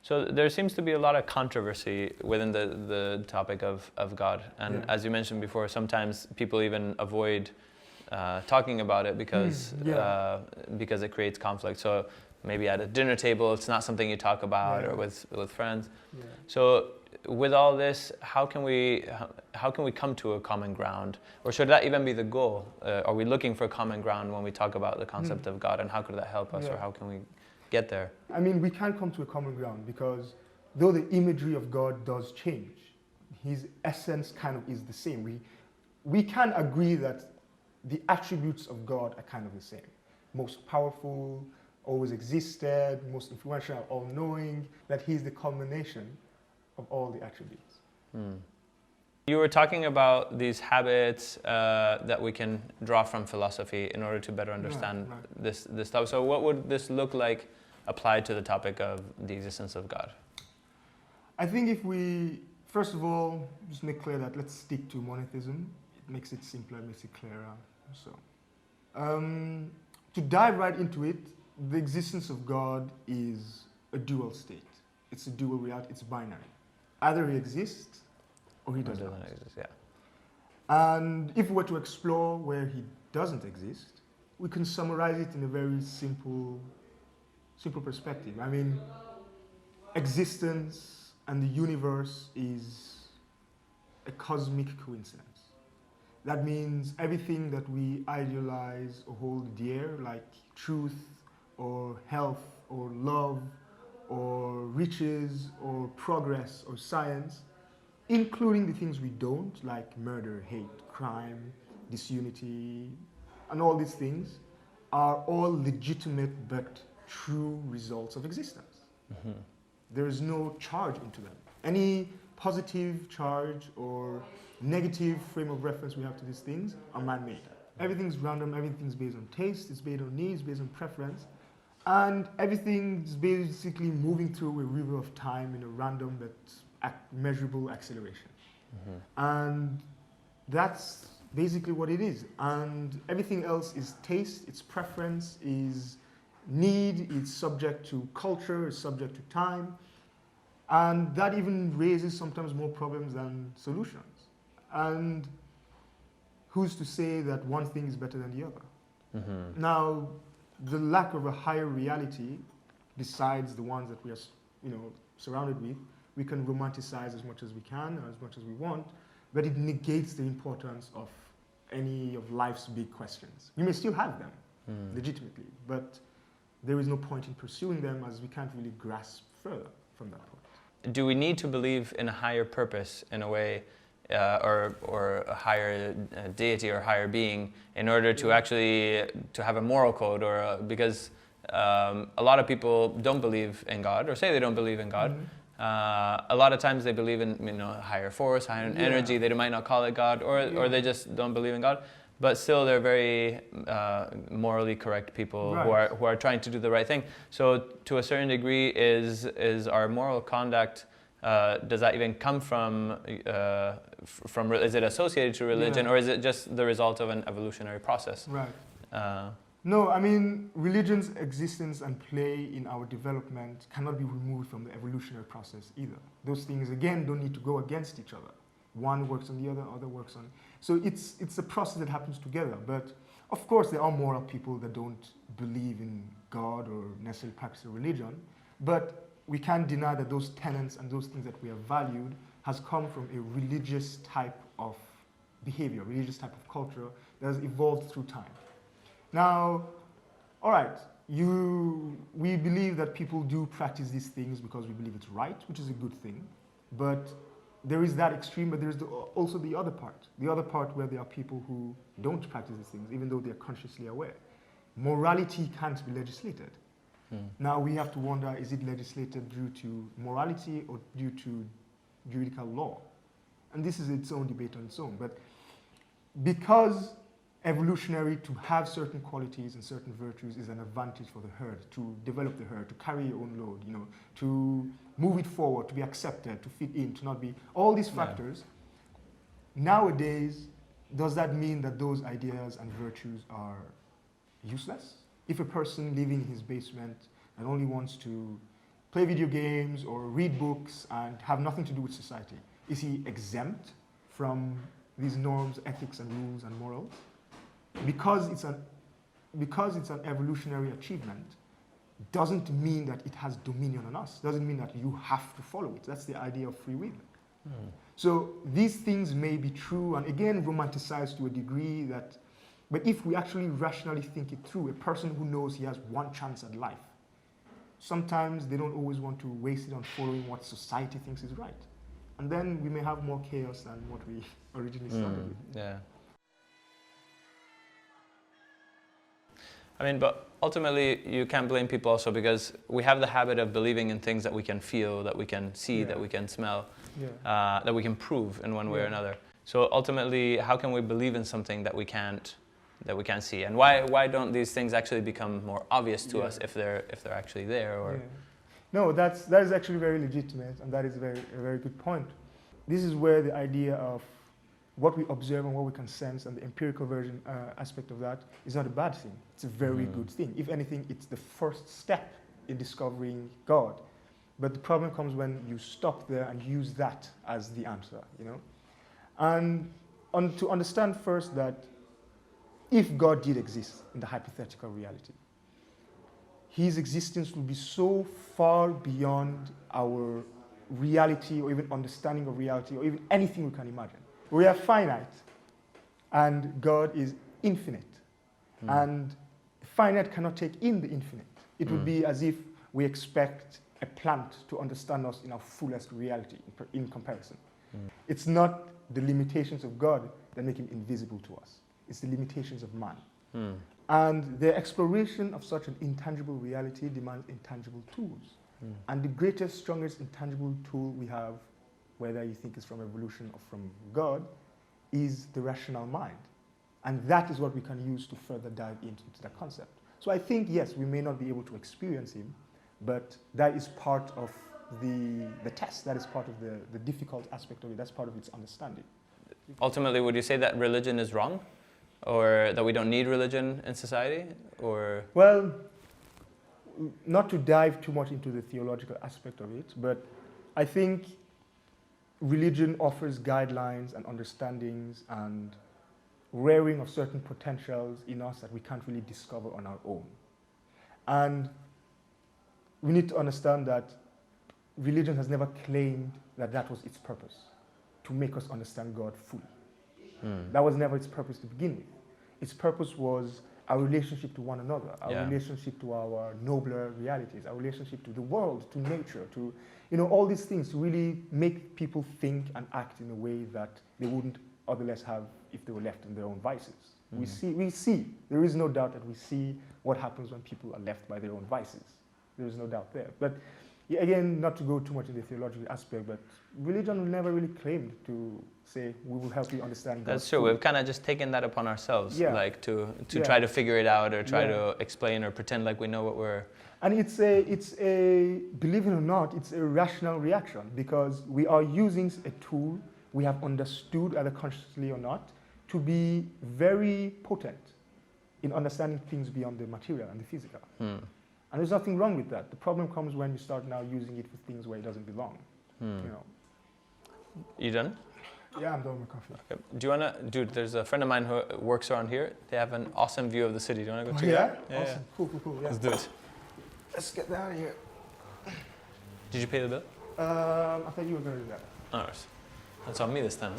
So there seems to be a lot of controversy within the topic of God. And as you mentioned before, sometimes people even avoid talking about it because it creates conflict. So maybe at a dinner table, it's not something you talk about, or with friends. Yeah. So with all this, how can we come to a common ground, or should that even be the goal? Are we looking for a common ground when we talk about the concept of God, and how could that help us, or how can we get there? I mean, we can come to a common ground because though the imagery of God does change, his essence kind of is the same. We can agree that the attributes of God are kind of the same. Most powerful, always existed, most influential, all-knowing, that he is the culmination of all the attributes. You were talking about these habits that we can draw from philosophy in order to better understand this topic. So what would this look like applied to the topic of the existence of God? I think if we, first of all, just make clear that let's stick to monotheism. It makes it simpler, it makes it clearer. So, to dive right into it, the existence of God is a dual state. It's a dual reality, it's binary. Either he exists or he does not exist. Yeah. And if we were to explore where he doesn't exist, we can summarize it in a very simple perspective. I mean, existence and the universe is a cosmic coincidence. That means everything that we idealize or hold dear, like truth or health or love or riches or progress or science, including the things we don't, like murder, hate, crime, disunity, and all these things, are all legitimate but true results of existence. There is no charge into them. Any positive charge or negative frame of reference we have to these things are man-made. Everything's random, everything's based on taste, it's based on needs, based on preference, and everything's basically moving through a river of time in a random but measurable acceleration. And that's basically what it is. And everything else is taste, it's preference, is need, it's subject to culture, it's subject to time. And that even raises sometimes more problems than solutions. And who's to say that one thing is better than the other? Now, the lack of a higher reality, besides the ones that we are, surrounded with, we can romanticize as much as we can, or as much as we want, but it negates the importance of any of life's big questions. We may still have them, legitimately, but there is no point in pursuing them as we can't really grasp further from that point. Do we need to believe in a higher purpose in a way, or a higher deity or higher being in order to actually to have a moral code, or because a lot of people don't believe in God, or say they don't believe in God. A lot of times they believe in a higher force, higher energy. They might not call it God, or they just don't believe in God. But still, they're very morally correct people who are trying to do the right thing. So, to a certain degree, is our moral conduct, does that even come from? Is it associated to religion, or is it just the result of an evolutionary process? No, I mean, religion's existence and play in our development cannot be removed from the evolutionary process either. Those things, again, don't need to go against each other. One works on the other works on. So it's a process that happens together. But of course, there are moral people that don't believe in God or necessarily practice a religion. But we can't deny that those tenets and those things that we have valued has come from a religious type of behavior, religious type of culture that has evolved through time. Now, all right, we believe that people do practice these things because we believe it's right, which is a good thing. But there is that extreme, but there's also the other part where there are people who don't practice these things, even though they're consciously aware. Morality can't be legislated. Now we have to wonder, is it legislated due to morality or due to juridical law? And this is its own debate on its own. But because evolutionary, to have certain qualities and certain virtues is an advantage for the herd, to develop the herd, to carry your own load, to move it forward, to be accepted, to fit in, to not be, all these factors. Nowadays, does that mean that those ideas and virtues are useless? If a person living in his basement and only wants to play video games or read books and have nothing to do with society? Is he exempt from these norms, ethics, and rules and morals? Because it's an evolutionary achievement, doesn't mean that it has dominion on us. Doesn't mean that you have to follow it. That's the idea of free will. So these things may be true, and again, romanticized to a degree that, but if we actually rationally think it through, a person who knows he has one chance at life, sometimes they don't always want to waste it on following what society thinks is right. And then we may have more chaos than what we originally started with. Yeah. I mean, but ultimately, you can't blame people also because we have the habit of believing in things that we can feel, that we can see, that we can smell, that we can prove in one way or another. So ultimately, how can we believe in something that we can't see? And why don't these things actually become more obvious to us if they're actually there? Or No, that is actually very legitimate, and that is a very good point. This is where the idea of what we observe and what we can sense and the empirical version aspect of that is not a bad thing. It's a very good thing. If anything, it's the first step in discovering God. But the problem comes when you stop there and use that as the answer, you know? And to understand first that if God did exist in the hypothetical reality, his existence will be so far beyond our reality or even understanding of reality or even anything we can imagine. We are finite, and God is infinite. And finite cannot take in the infinite. It would be as if we expect a plant to understand us in our fullest reality in comparison. It's not the limitations of God that make him invisible to us. It's the limitations of man. And the exploration of such an intangible reality demands intangible tools. And the greatest, strongest intangible tool we have, whether you think it's from evolution or from God, is the rational mind. And that is what we can use to further dive into that concept. So I think, yes, we may not be able to experience him, but that is part of the test. That is part of the difficult aspect of it. That's part of its understanding. ultimately, would you say that religion is wrong? Or that we don't need religion in society? Or Well, not to dive too much into the theological aspect of it, but I think religion offers guidelines and understandings and rearing of certain potentials in us that we can't really discover on our own. And we need to understand that religion has never claimed that that was its purpose, to make us understand God fully. That was never its purpose to begin with. Its purpose was our relationship to one another, our relationship to our nobler realities, our relationship to the world, to nature, to, you know, all these things to really make people think and act in a way that they wouldn't otherwise have if they were left in their own vices. We see, there is no doubt that we see what happens when people are left by their own vices. There is no doubt there. But yeah, again, not to go too much in the theological aspect, but religion never really claimed to say, we will help you understand God. that's true. We've kind of just taken that upon ourselves, Yeah. like to try to figure it out or try to explain or pretend like we know what we're. And it's a, believe it or not, it's a rational reaction because we are using a tool we have understood, either consciously or not, to be very potent in understanding things beyond the material and the physical. And there's nothing wrong with that. The problem comes when you start now using it for things where it doesn't belong. You know. You done? Yeah, I'm done with coffee. Okay. Do you wanna, dude? There's a friend of mine who works around here. They have an awesome view of the city. Do you wanna go check it out? Yeah, awesome. Cool. Yeah. Let's do it. Let's get out of here. Did you pay the bill? I thought you were gonna do that. Alright. That's on me this time.